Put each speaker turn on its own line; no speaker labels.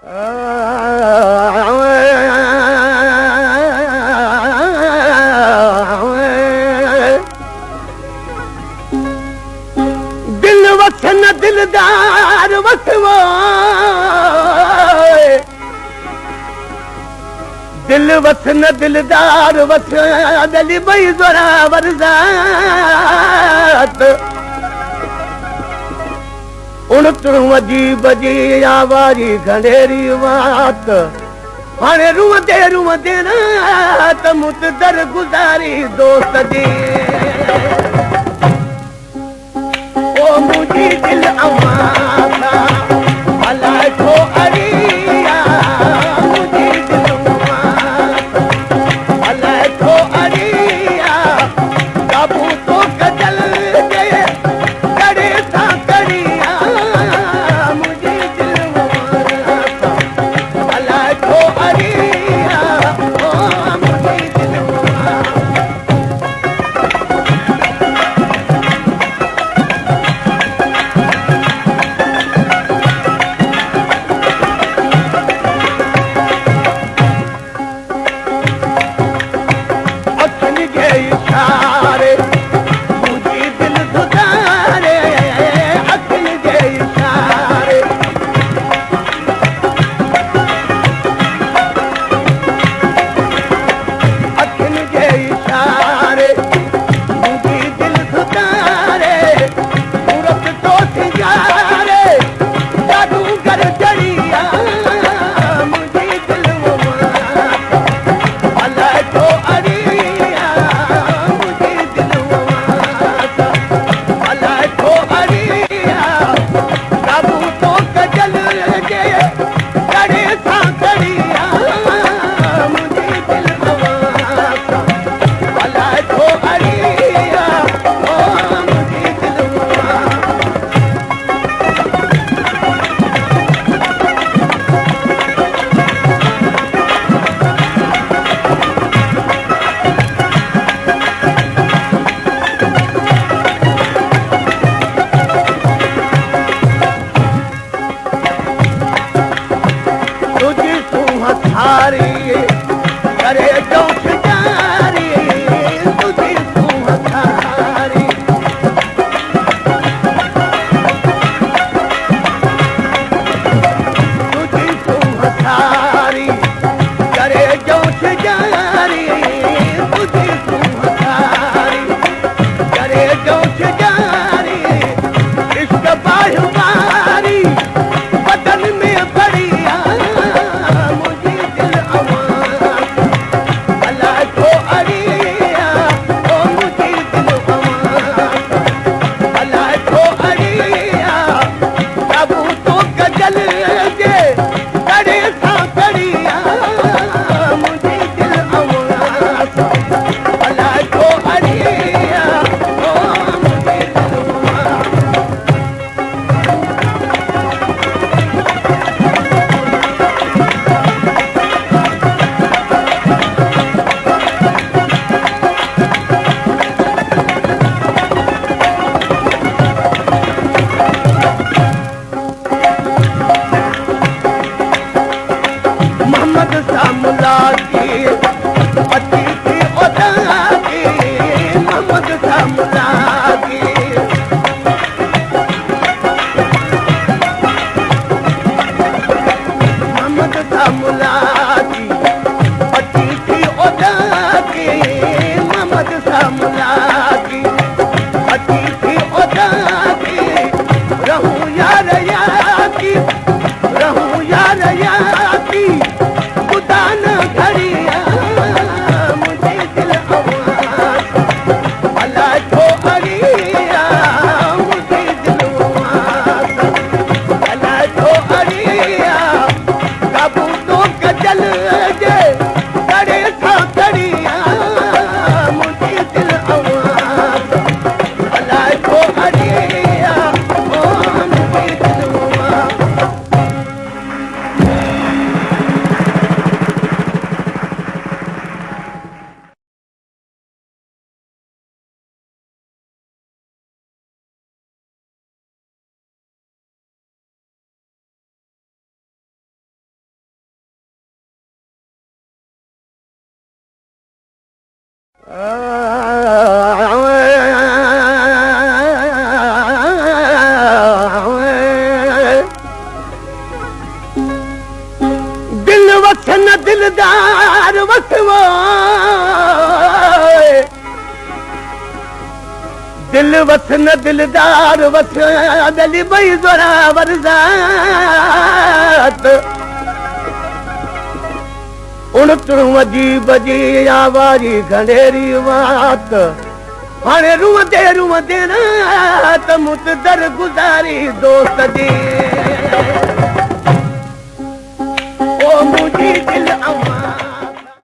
दिल वस न दिलदार वसवो दिल वस न दिलदार वस दली बई जोरा वरजात उणतरू अजीब जी आवारी घनेरी वात हाणे रूम दे रात मुत दर गुज़ारी दोस्त जी ओ मुझी दिल अमाता अलाए छो अरिया मुझी दिल अमाता अलाए छो अरिया काबू तो कजल के करे सा करिया मुझी दिल अमाता अलाए छो अरिया ओ मुझी दिल अमाता करे जोश जारी तुझी तू हथारी तुझी तू हथारी करे जोश जारी तुझी तू हथारी करे जोश जारी इश्क बाहुबारी बदन में बढ़िया मुझी दिल अमान दिल वसन दिलदार वसवो दिल वसन दिलदार वस दली बई जोरा वरज़ात उणतरू वजी बजी आवारी घणेरी वात हाणे रूंदे रात मुत दर गुज़ारी दोस्त जी ओ मुंहिंजी दिल